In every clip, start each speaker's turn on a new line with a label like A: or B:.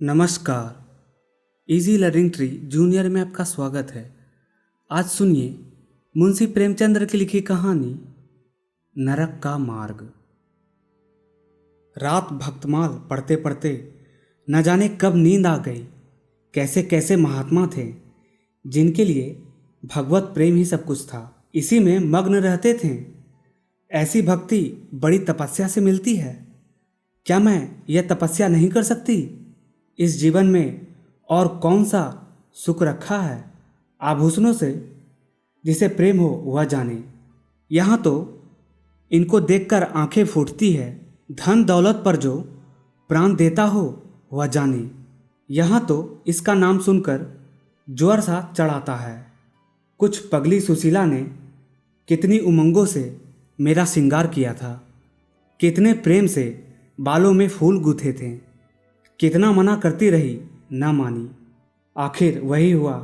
A: नमस्कार। Easy learning tree junior में आपका स्वागत है। आज सुनिए मुंशी प्रेमचंद्र की लिखी कहानी नरक का मार्ग। रात भक्तमाल पढ़ते पढ़ते न जाने कब नींद आ गई। कैसे कैसे महात्मा थे जिनके लिए भगवत प्रेम ही सब कुछ था, इसी में मग्न रहते थे। ऐसी भक्ति बड़ी तपस्या से मिलती है। क्या मैं यह तपस्या नहीं कर सकती? इस जीवन में और कौन सा सुख रखा है आभूषणों से? जिसे प्रेम हो वह जाने। यहाँ तो इनको देखकर आंखें फूटती है। धन दौलत पर जो प्राण देता हो वह जाने। यहाँ तो इसका नाम सुनकर ज्वर सा चढ़ाता है। कुछ पगली सुशीला ने कितनी उमंगों से मेरा श्रृंगार किया था, कितने प्रेम से बालों में फूल गूंथे थे, कितना मना करती रही, ना मानी। आखिर वही हुआ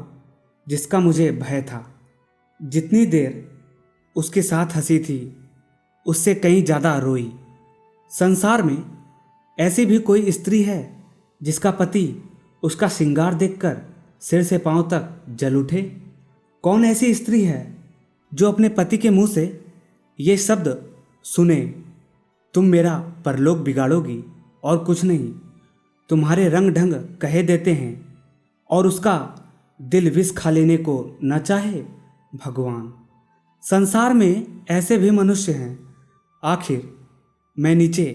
A: जिसका मुझे भय था। जितनी देर उसके साथ हंसी थी उससे कहीं ज़्यादा रोई। संसार में ऐसी भी कोई स्त्री है जिसका पति उसका श्रृंगार देखकर सिर से पांव तक जल उठे? कौन ऐसी स्त्री है जो अपने पति के मुंह से ये शब्द सुने, तुम मेरा परलोक बिगाड़ोगी और कुछ नहीं, तुम्हारे रंग ढंग कहे देते हैं, और उसका दिल विष खा लेने को न चाहे भगवान। संसार में ऐसे भी मनुष्य हैं। आखिर मैं नीचे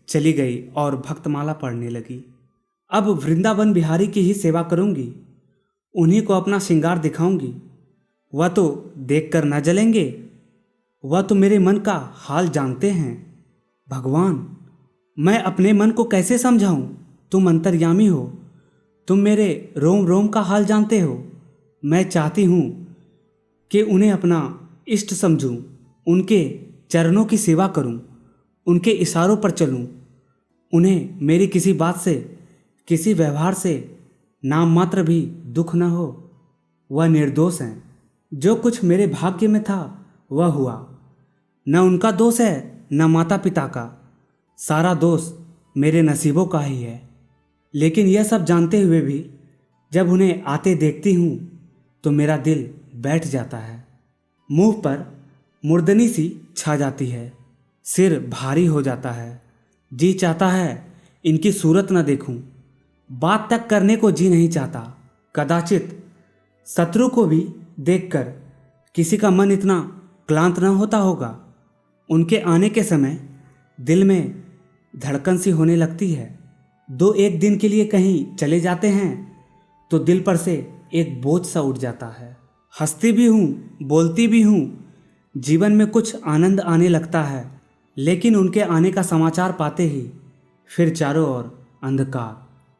A: चली गई और भक्तमाला पढ़ने लगी। अब वृंदावन बिहारी की ही सेवा करूंगी, उन्हीं को अपना श्रृंगार दिखाऊंगी। वह तो देखकर न जलेंगे, वह तो मेरे मन का हाल जानते हैं। भगवान, मैं अपने मन को कैसे समझाऊं? तुम अंतर्यामी हो, तुम मेरे रोम रोम का हाल जानते हो। मैं चाहती हूँ कि उन्हें अपना इष्ट समझूं, उनके चरणों की सेवा करूं, उनके इशारों पर चलूं। उन्हें मेरी किसी बात से, किसी व्यवहार से नाम मात्र भी दुख न हो। वह निर्दोष हैं। जो कुछ मेरे भाग्य में था वह हुआ। न उनका दोष है न माता पिता का, सारा दोष मेरे नसीबों का ही है। लेकिन यह सब जानते हुए भी जब उन्हें आते देखती हूँ तो मेरा दिल बैठ जाता है। मुंह पर मुर्दनी सी छा जाती है, सिर भारी हो जाता है। जी चाहता है इनकी सूरत न देखूं, बात तक करने को जी नहीं चाहता। कदाचित शत्रु को भी देखकर किसी का मन इतना क्लांत न होता होगा। उनके आने के समय दिल में धड़कन सी होने लगती है। दो एक दिन के लिए कहीं चले जाते हैं तो दिल पर से एक बोझ सा उठ जाता है। हंसती भी हूँ, बोलती भी हूँ, जीवन में कुछ आनंद आने लगता है। लेकिन उनके आने का समाचार पाते ही फिर चारों ओर अंधकार।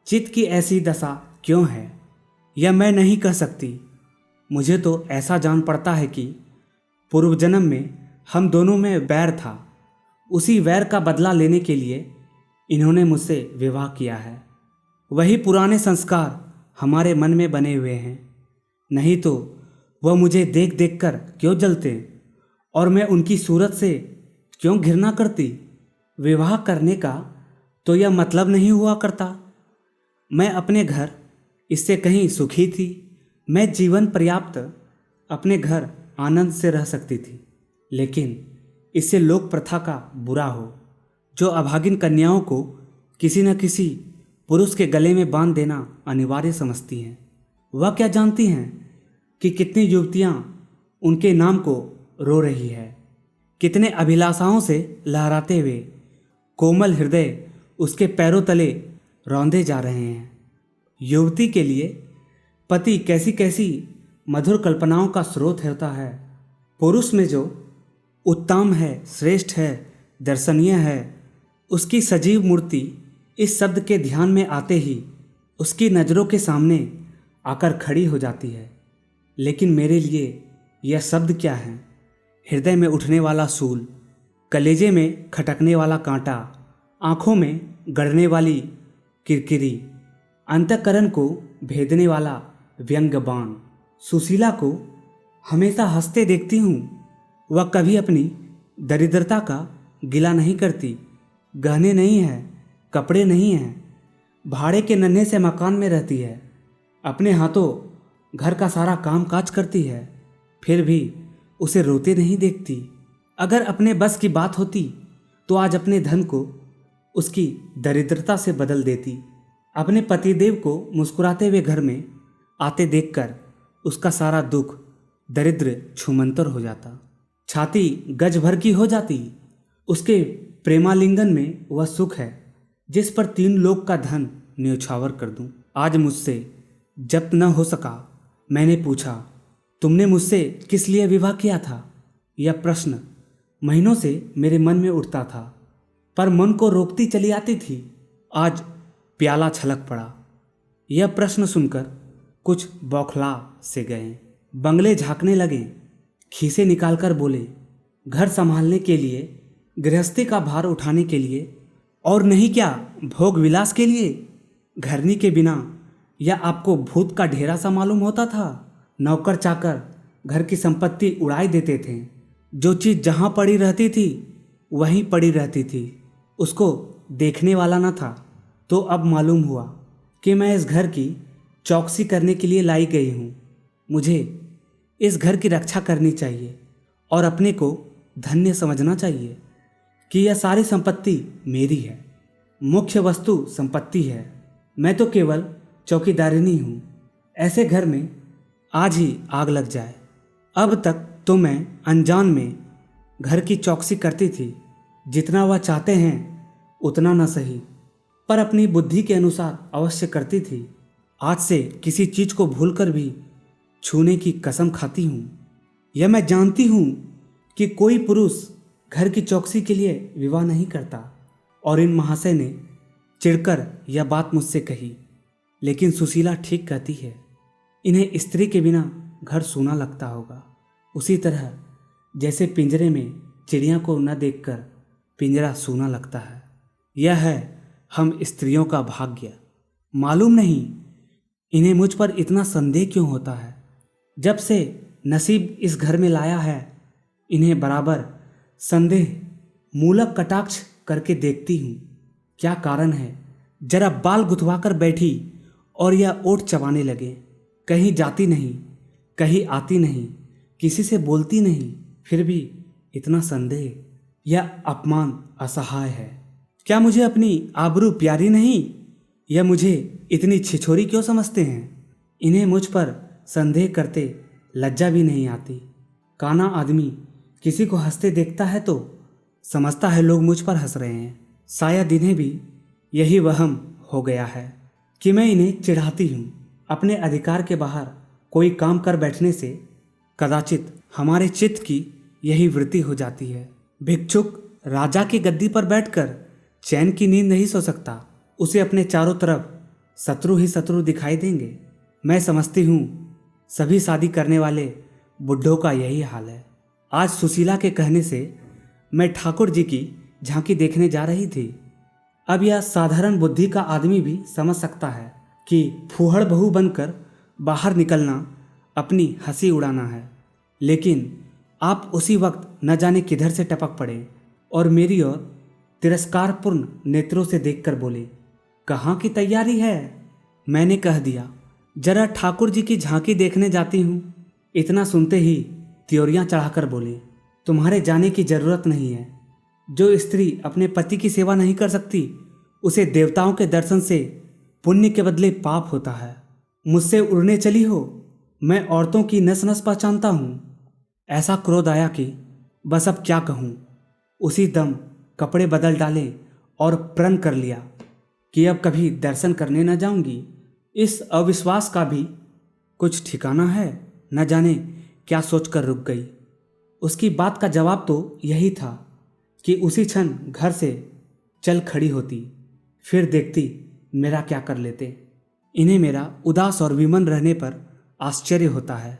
A: चित्त की ऐसी दशा क्यों है यह मैं नहीं कह सकती। मुझे तो ऐसा जान पड़ता है कि पूर्व जन्म में हम दोनों में वैर था। उसी वैर का बदला लेने के लिए इन्होंने मुझसे विवाह किया है। वही पुराने संस्कार हमारे मन में बने हुए हैं। नहीं तो वह मुझे देख देख कर क्यों जलते और मैं उनकी सूरत से क्यों घृणा करती। विवाह करने का तो यह मतलब नहीं हुआ करता। मैं अपने घर इससे कहीं सुखी थी। मैं जीवन पर्याप्त अपने घर आनंद से रह सकती थी। लेकिन इससे लोक प्रथा का बुरा हो, जो अभागिन कन्याओं को किसी न किसी पुरुष के गले में बांध देना अनिवार्य समझती हैं। वह क्या जानती हैं कि कितनी युवतियां उनके नाम को रो रही है, कितने अभिलाषाओं से लहराते हुए कोमल हृदय उसके पैरों तले रौंदे जा रहे हैं। युवती के लिए पति कैसी कैसी मधुर कल्पनाओं का स्रोत होता है। पुरुष में जो उत्तम है, श्रेष्ठ है, दर्शनीय है, उसकी सजीव मूर्ति इस शब्द के ध्यान में आते ही उसकी नज़रों के सामने आकर खड़ी हो जाती है। लेकिन मेरे लिए यह शब्द क्या है? हृदय में उठने वाला सूल, कलेजे में खटकने वाला कांटा, आँखों में गड़ने वाली किरकिरी, अंतःकरण को भेदने वाला व्यंग्य बाण। सुशीला को हमेशा हंसते देखती हूँ। वह कभी अपनी दरिद्रता का गिला नहीं करती। गहने नहीं है, कपड़े नहीं हैं, भाड़े के नन्हे से मकान में रहती है, अपने हाथों घर का सारा काम काज करती है, फिर भी उसे रोते नहीं देखती। अगर अपने बस की बात होती तो आज अपने धन को उसकी दरिद्रता से बदल देती। अपने पतिदेव को मुस्कुराते हुए घर में आते देखकर उसका सारा दुख दरिद्र छूमंतर हो जाता, छाती गज भर की हो जाती। उसके प्रेमालिंगन में वह सुख है जिस पर 3 लोग का धन न्यौछावर कर दूं। आज मुझसे जब्त न हो सका। मैंने पूछा, तुमने मुझसे किस लिए विवाह किया था? यह प्रश्न महीनों से मेरे मन में उठता था, पर मन को रोकती चली आती थी। आज प्याला छलक पड़ा। यह प्रश्न सुनकर कुछ बौखला से गए, बंगले झांकने लगे, खीसे निकालकर बोले, घर संभालने के लिए, गृहस्थी का भार उठाने के लिए, और नहीं क्या भोग विलास के लिए। घरनी के बिना या आपको भूत का ढेरा सा मालूम होता था? नौकर चाकर घर की संपत्ति उड़ाई देते थे। जो चीज़ जहाँ पड़ी रहती थी वहीं पड़ी रहती थी, उसको देखने वाला न था। तो अब मालूम हुआ कि मैं इस घर की चौकसी करने के लिए लाई गई हूँ। मुझे इस घर की रक्षा करनी चाहिए और अपने को धन्य समझना चाहिए कि यह सारी संपत्ति मेरी है। मुख्य वस्तु संपत्ति है, मैं तो केवल चौकीदारिनी हूँ। ऐसे घर में आज ही आग लग जाए। अब तक तो मैं अनजान में घर की चौकसी करती थी, जितना वह चाहते हैं उतना न सही, पर अपनी बुद्धि के अनुसार अवश्य करती थी। आज से किसी चीज़ को भूलकर भी छूने की कसम खाती हूँ। यह मैं जानती हूँ कि कोई पुरुष घर की चौकसी के लिए विवाह नहीं करता। और इन महाशय ने चिढ़कर यह बात मुझसे कही, लेकिन सुशीला ठीक कहती है। इन्हें स्त्री के बिना घर सूना लगता होगा, उसी तरह जैसे पिंजरे में चिड़िया को न देखकर पिंजरा सूना लगता है। यह है हम स्त्रियों का भाग्य। मालूम नहीं इन्हें मुझ पर इतना संदेह क्यों होता है। जब से नसीब इस घर में लाया है, इन्हें बराबर संदेह मूलक कटाक्ष करके देखती हूँ। क्या कारण है? जरा बाल गुथवाकर बैठी और यह ओठ चबाने लगे। कहीं जाती नहीं, कहीं आती नहीं, किसी से बोलती नहीं, फिर भी इतना संदेह। यह अपमान असहाय है। क्या मुझे अपनी आबरू प्यारी नहीं? यह मुझे इतनी छिछोरी क्यों समझते हैं? इन्हें मुझ पर संदेह करते लज्जा भी नहीं आती। काना आदमी किसी को हंसते देखता है तो समझता है लोग मुझ पर हंस रहे हैं। शायद इन्हें भी यही वहम हो गया है कि मैं इन्हें चिढ़ाती हूँ। अपने अधिकार के बाहर कोई काम कर बैठने से कदाचित हमारे चित्त की यही वृत्ति हो जाती है। भिक्षुक राजा की गद्दी पर बैठकर चैन की नींद नहीं सो सकता। उसे अपने चारों तरफ शत्रु ही शत्रु दिखाई देंगे। मैं समझती हूँ सभी शादी करने वाले बुढ़ों का यही हाल है। आज सुशीला के कहने से मैं ठाकुर जी की झांकी देखने जा रही थी। अब यह साधारण बुद्धि का आदमी भी समझ सकता है कि फूहड़ बहू बनकर बाहर निकलना अपनी हंसी उड़ाना है। लेकिन आप उसी वक्त न जाने किधर से टपक पड़े और मेरी ओर तिरस्कारपूर्ण नेत्रों से देखकर बोले, कहाँ की तैयारी है? मैंने कह दिया, जरा ठाकुर जी की झांकी देखने जाती हूँ। इतना सुनते ही त्योरियां चढ़ाकर बोले, तुम्हारे जाने की जरूरत नहीं है। जो स्त्री अपने पति की सेवा नहीं कर सकती उसे देवताओं के दर्शन से पुण्य के बदले पाप होता है। मुझसे उड़ने चली हो? मैं औरतों की नस नस पहचानता हूँ। ऐसा क्रोध आया कि बस अब क्या कहूँ। उसी दम कपड़े बदल डाले और प्रण कर लिया कि अब कभी दर्शन करने न जाऊंगी। इस अविश्वास का भी कुछ ठिकाना है। न जाने क्या सोचकर रुक गई। उसकी बात का जवाब तो यही था कि उसी क्षण घर से चल खड़ी होती, फिर देखती मेरा क्या कर लेते। इन्हें मेरा उदास और विमन रहने पर आश्चर्य होता है।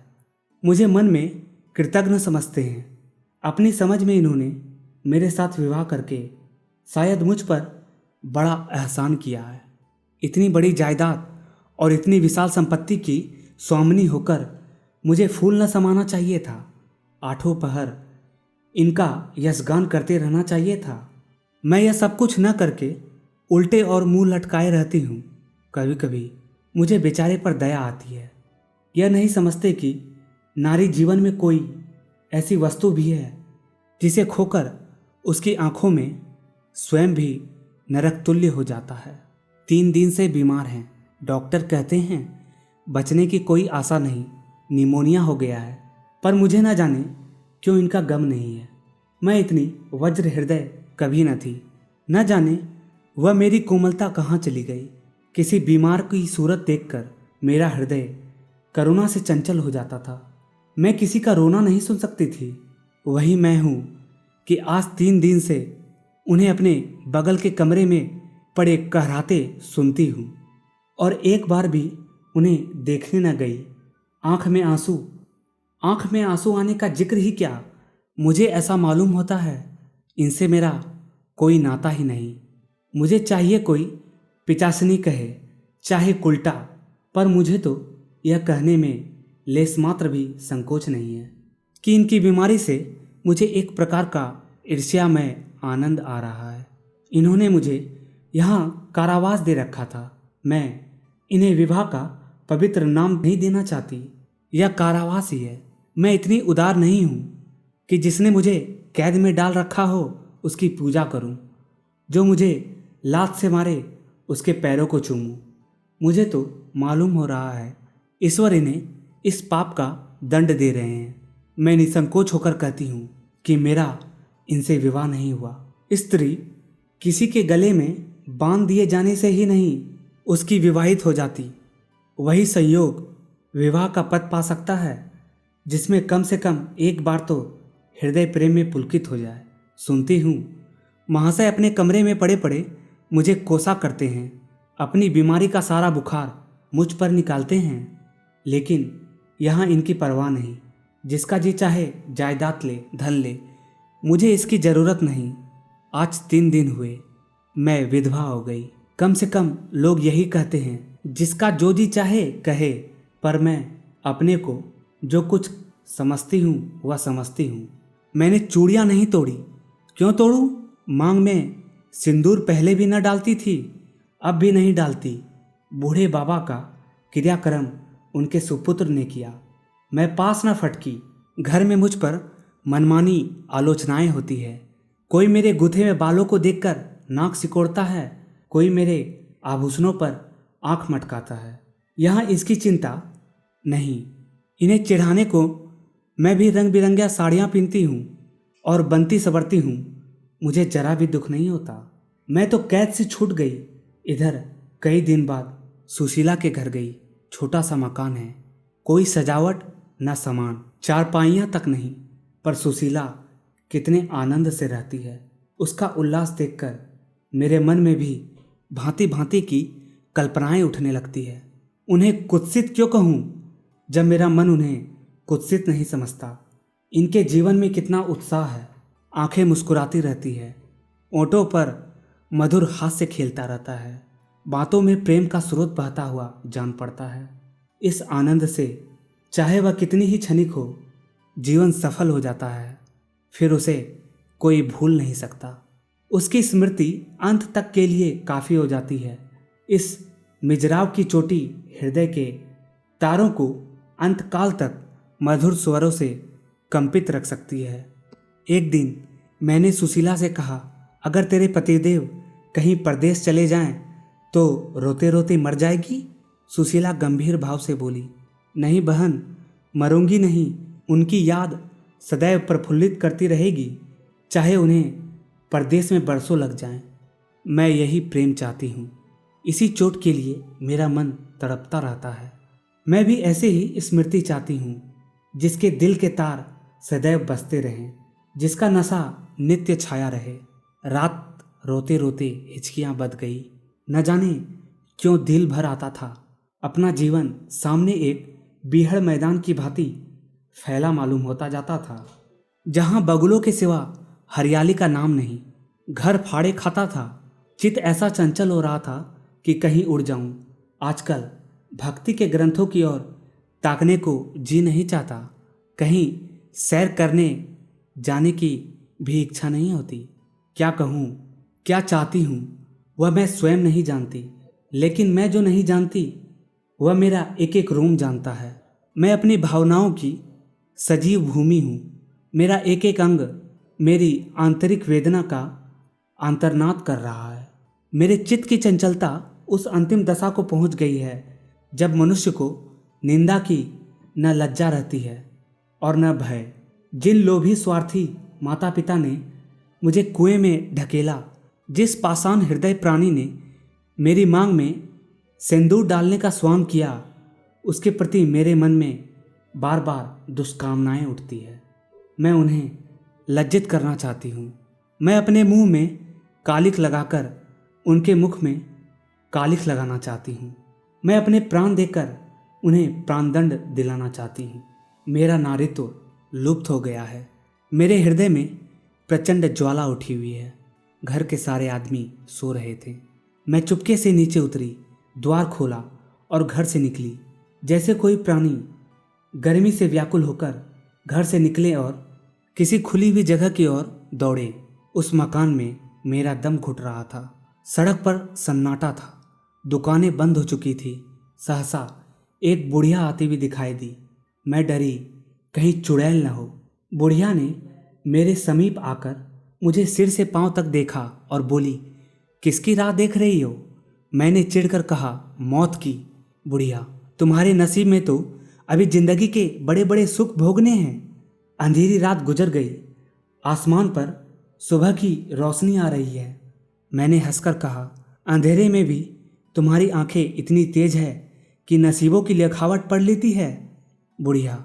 A: मुझे मन में कृतज्ञ समझते हैं। अपनी समझ में इन्होंने मेरे साथ विवाह करके शायद मुझ पर बड़ा एहसान किया है। इतनी बड़ी जायदाद और इतनी विशाल संपत्ति की स्वामिनी होकर मुझे फूल न समाना चाहिए था। आठों पहर इनका यशगान करते रहना चाहिए था। मैं यह सब कुछ न करके उल्टे और मुंह लटकाए रहती हूँ। कभी कभी मुझे बेचारे पर दया आती है। यह नहीं समझते कि नारी जीवन में कोई ऐसी वस्तु भी है जिसे खोकर उसकी आंखों में स्वयं भी नरक तुल्य हो जाता है। 3 दिन से बीमार हैं। डॉक्टर कहते हैं बचने की कोई आशा नहीं, निमोनिया हो गया है। पर मुझे ना जाने क्यों इनका गम नहीं है। मैं इतनी वज्र हृदय कभी न थी। न जाने वह मेरी कोमलता कहाँ चली गई। किसी बीमार की सूरत देखकर मेरा हृदय करुणा से चंचल हो जाता था। मैं किसी का रोना नहीं सुन सकती थी। वही मैं हूँ कि आज 3 दिन से उन्हें अपने बगल के कमरे में पड़े कहराते सुनती हूँ और एक बार भी उन्हें देखने न गई। आँख में आंसू आने का जिक्र ही क्या। मुझे ऐसा मालूम होता है इनसे मेरा कोई नाता ही नहीं। मुझे चाहिए कोई पिचासनी कहे, चाहे उल्टा, पर मुझे तो यह कहने में लेस मात्र भी संकोच नहीं है कि इनकी बीमारी से मुझे एक प्रकार का ईर्ष्यामय आनंद आ रहा है। इन्होंने मुझे यहाँ कारावास दे रखा था। मैं इन्हें विवाह का पवित्र नाम नहीं देना चाहती। यह कारावास ही है। मैं इतनी उदार नहीं हूँ कि जिसने मुझे कैद में डाल रखा हो उसकी पूजा करूँ, जो मुझे लात से मारे उसके पैरों को चूमूं। मुझे तो मालूम हो रहा है ईश्वर इन्हें इस पाप का दंड दे रहे हैं। मैं निसंकोच होकर कहती हूँ कि मेरा इनसे विवाह नहीं हुआ। स्त्री किसी के गले में बांध दिए जाने से ही नहीं उसकी विवाहित हो जाती। वही संयोग विवाह का पद पा सकता है जिसमें कम से कम एक बार तो हृदय प्रेम में पुलकित हो जाए। सुनती हूँ महाशय अपने कमरे में पड़े पड़े मुझे कोसा करते हैं, अपनी बीमारी का सारा बुखार मुझ पर निकालते हैं। लेकिन यहाँ इनकी परवाह नहीं। जिसका जी चाहे जायदाद ले, धन ले, मुझे इसकी ज़रूरत नहीं। आज 3 दिन हुए मैं विधवा हो गई। कम से कम लोग यही कहते हैं जिसका जो जी चाहे कहे, पर मैं अपने को जो कुछ समझती हूँ वह समझती हूँ। मैंने चूड़ियाँ नहीं तोड़ी। क्यों तोड़ूं? मांग में सिंदूर पहले भी न डालती थी, अब भी नहीं डालती। बूढ़े बाबा का क्रियाक्रम उनके सुपुत्र ने किया। मैं पास न फटकी। घर में मुझ पर मनमानी आलोचनाएं होती है। कोई मेरे गुथे में बालों को देखकर नाक सिकोड़ता है, कोई मेरे आभूषणों पर आंख मटकाता है। यहाँ इसकी चिंता नहीं। इन्हें चिढ़ाने को मैं भी रंग बिरंगिया साड़ियाँ पहनती हूँ और बनती संवरती हूँ। मुझे जरा भी दुख नहीं होता। मैं तो कैद से छूट गई। इधर कई दिन बाद सुशीला के घर गई। छोटा सा मकान है, कोई सजावट न सामान, चारपाइयाँ तक नहीं, पर सुशीला कितने आनंद से रहती है। उसका उल्लास देखकर मेरे मन में भी भांति भांति की कल्पनाएं उठने लगती है। उन्हें कुत्सित क्यों कहूँ जब मेरा मन उन्हें कुत्सित नहीं समझता। इनके जीवन में कितना उत्साह है। आंखें मुस्कुराती रहती है, ओंठों पर मधुर हास्य खेलता रहता है, बातों में प्रेम का स्रोत बहता हुआ जान पड़ता है। इस आनंद से चाहे वह कितनी ही क्षणिक हो, जीवन सफल हो जाता है। फिर उसे कोई भूल नहीं सकता। उसकी स्मृति अंत तक के लिए काफ़ी हो जाती है। इस मिजराव की चोटी हृदय के तारों को अंतकाल तक मधुर स्वरों से कंपित रख सकती है। एक दिन मैंने सुशीला से कहा, अगर तेरे पतिदेव कहीं परदेश चले जाएं तो रोते रोते मर जाएगी? सुशीला गंभीर भाव से बोली, नहीं बहन, मरूंगी नहीं। उनकी याद सदैव प्रफुल्लित करती रहेगी, चाहे उन्हें परदेश में बरसों लग जाएं। मैं यही प्रेम चाहती हूँ। इसी चोट के लिए मेरा मन तड़पता रहता है। मैं भी ऐसे ही स्मृति चाहती हूँ, जिसके दिल के तार सदैव बजते रहें, जिसका नशा नित्य छाया रहे। रात रोते रोते हिचकियाँ बंध गई। न जाने क्यों दिल भर आता था। अपना जीवन सामने एक बीहड़ मैदान की भांति फैला मालूम होता जाता था, जहाँ बगुलों के सिवा हरियाली का नाम नहीं। घर फाड़े खाता था। चित्त ऐसा चंचल हो रहा था कि कहीं उड़ जाऊं। आजकल भक्ति के ग्रंथों की ओर ताकने को जी नहीं चाहता। कहीं सैर करने जाने की भी इच्छा नहीं होती। क्या कहूँ, क्या चाहती हूँ, वह मैं स्वयं नहीं जानती। लेकिन मैं जो नहीं जानती वह मेरा एक एक रोम जानता है। मैं अपनी भावनाओं की सजीव भूमि हूँ। मेरा एक एक अंग मेरी आंतरिक वेदना का आंतरनाद कर रहा है। मेरे चित्त की चंचलता उस अंतिम दशा को पहुँच गई है जब मनुष्य को निंदा की न लज्जा रहती है और न भय। जिन लोभी स्वार्थी माता पिता ने मुझे कुएं में ढकेला, जिस पाषाण हृदय प्राणी ने मेरी मांग में सिंदूर डालने का स्वांग किया, उसके प्रति मेरे मन में बार बार दुष्कामनाएं उठती है। मैं उन्हें लज्जित करना चाहती हूँ। मैं अपने मुंह में कालिख लगाकर उनके मुख में कालिख लगाना चाहती हूँ। मैं अपने प्राण देकर उन्हें प्राणदंड दिलाना चाहती हूँ। मेरा नारित्व लुप्त हो गया है। मेरे हृदय में प्रचंड ज्वाला उठी हुई है। घर के सारे आदमी सो रहे थे। मैं चुपके से नीचे उतरी, द्वार खोला और घर से निकली। जैसे कोई प्राणी गर्मी से व्याकुल होकर घर से निकले और किसी खुली हुई जगह की ओर दौड़े। उस मकान में मेरा दम घुट रहा था। सड़क पर सन्नाटा था। दुकानें बंद हो चुकी थी। सहसा एक बुढ़िया आती हुई दिखाई दी। मैं डरी कहीं चुड़ैल न हो। बुढ़िया ने मेरे समीप आकर मुझे सिर से पांव तक देखा और बोली, किसकी राह देख रही हो? मैंने चिढ़कर कहा, मौत की। बुढ़िया, तुम्हारे नसीब में तो अभी जिंदगी के बड़े बड़े सुख भोगने हैं। अंधेरी रात गुजर गई। आसमान पर सुबह की रोशनी आ रही है। मैंने हंसकर कहा, अंधेरे में भी तुम्हारी आंखें इतनी तेज है कि नसीबों की लिखावट पढ़ लेती है। बुढ़िया,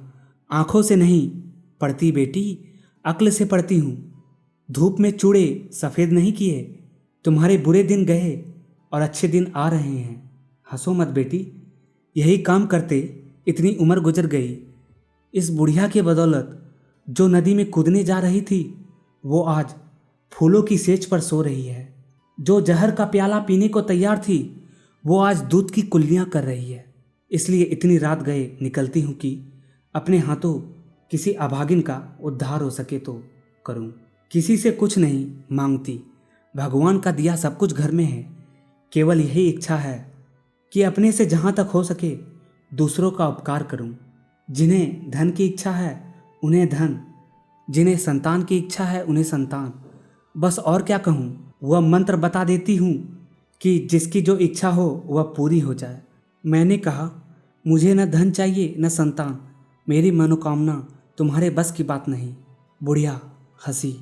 A: आंखों से नहीं पढ़ती बेटी, अक्ल से पढ़ती हूँ। धूप में चूड़े सफ़ेद नहीं किए। तुम्हारे बुरे दिन गए और अच्छे दिन आ रहे हैं। हंसो मत बेटी, यही काम करते इतनी उम्र गुजर गई। इस बुढ़िया के बदौलत जो नदी में कूदने जा रही थी वो आज फूलों की सेज पर सो रही है। जो जहर का प्याला पीने को तैयार थी वो आज दूध की कुल्लियाँ कर रही है। इसलिए इतनी रात गए निकलती हूँ कि अपने हाथों किसी अभागिन का उद्धार हो सके तो करूँ। किसी से कुछ नहीं मांगती। भगवान का दिया सब कुछ घर में है। केवल यही इच्छा है कि अपने से जहाँ तक हो सके दूसरों का उपकार करूं। जिन्हें धन की इच्छा है उन्हें धन, जिन्हें संतान की इच्छा है उन्हें संतान। बस और क्या कहूँ, वह मंत्र बता देती हूँ कि जिसकी जो इच्छा हो वह पूरी हो जाए। मैंने कहा, मुझे न धन चाहिए न संतान। मेरी मनोकामना तुम्हारे बस की बात नहीं। बुढ़िया हंसी।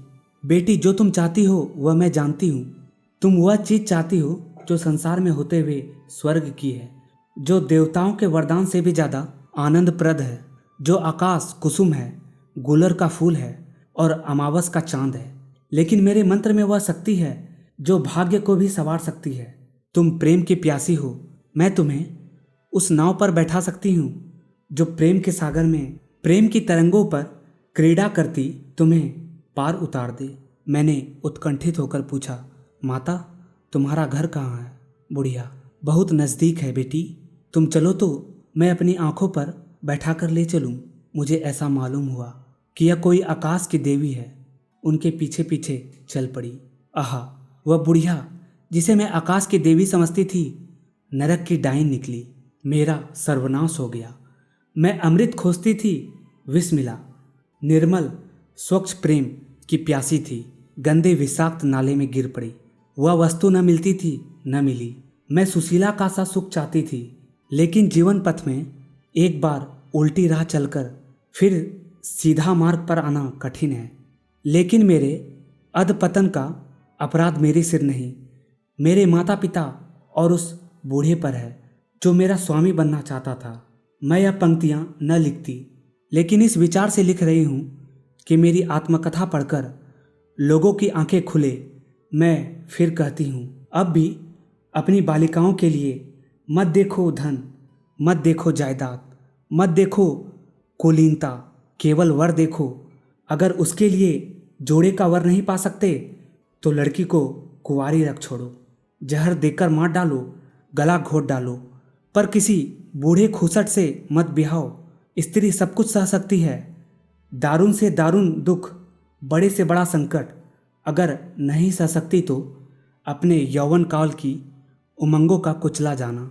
A: बेटी, जो तुम चाहती हो वह मैं जानती हूँ। तुम वह चीज़ चाहती हो जो संसार में होते हुए स्वर्ग की है, जो देवताओं के वरदान से भी ज़्यादा आनंदप्रद है, जो आकाश कुसुम है, गुलर का फूल है और अमावस का चांद है। लेकिन मेरे मंत्र में वह शक्ति है जो भाग्य को भी संवार सकती है। तुम प्रेम की प्यासी हो। मैं तुम्हें उस नाव पर बैठा सकती हूँ जो प्रेम के सागर में प्रेम की तरंगों पर क्रीड़ा करती तुम्हें पार उतार दे। मैंने उत्कंठित होकर पूछा, माता तुम्हारा घर कहाँ है? बुढ़िया, बहुत नज़दीक है बेटी। तुम चलो तो मैं अपनी आंखों पर बैठा कर ले चलूँ। मुझे ऐसा मालूम हुआ कि यह कोई आकाश की देवी है। उनके पीछे पीछे चल पड़ी। आहा, वह बुढ़िया जिसे मैं आकाश की देवी समझती थी नरक की डाइन निकली। मेरा सर्वनाश हो गया। मैं अमृत खोजती थी, विष मिला। निर्मल स्वच्छ प्रेम की प्यासी थी, गंदे विषाक्त नाले में गिर पड़ी। वह वस्तु न मिलती थी न मिली। मैं सुशीला का सा सुख चाहती थी, लेकिन जीवन पथ में एक बार उल्टी राह चलकर फिर सीधा मार्ग पर आना कठिन है। लेकिन मेरे अधपतन का अपराध मेरे सिर नहीं, मेरे माता पिता और उस बूढ़े पर है जो मेरा स्वामी बनना चाहता था। मैं यह पंक्तियाँ न लिखती, लेकिन इस विचार से लिख रही हूँ कि मेरी आत्मकथा पढ़कर लोगों की आंखें खुले। मैं फिर कहती हूँ, अब भी अपनी बालिकाओं के लिए मत देखो धन, मत देखो जायदाद, मत देखो कुलीनता, केवल वर देखो। अगर उसके लिए जोड़े का वर नहीं पा सकते तो लड़की को कुंवारी रख छोड़ो। जहर देकर मार डालो, गला घोट डालो, पर किसी बूढ़े खूसट से मत ब्याहो। स्त्री सब कुछ सह सकती है। दारुण से दारुण दुख, बड़े से बड़ा संकट अगर नहीं सह सकती तो अपने यौवन काल की उमंगों का कुचला जाना।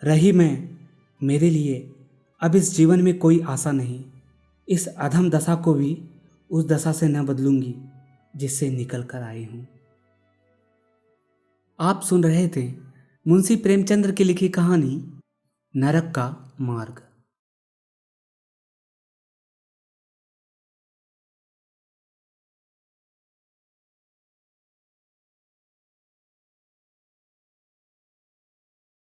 A: रही मैं, मेरे लिए अब इस जीवन में कोई आशा नहीं। इस अधम दशा को भी उस दशा से न बदलूंगी जिससे निकल कर आई हूँ। आप सुन रहे थे मुंशी प्रेमचंद्र की लिखी कहानी नरक का मार्ग।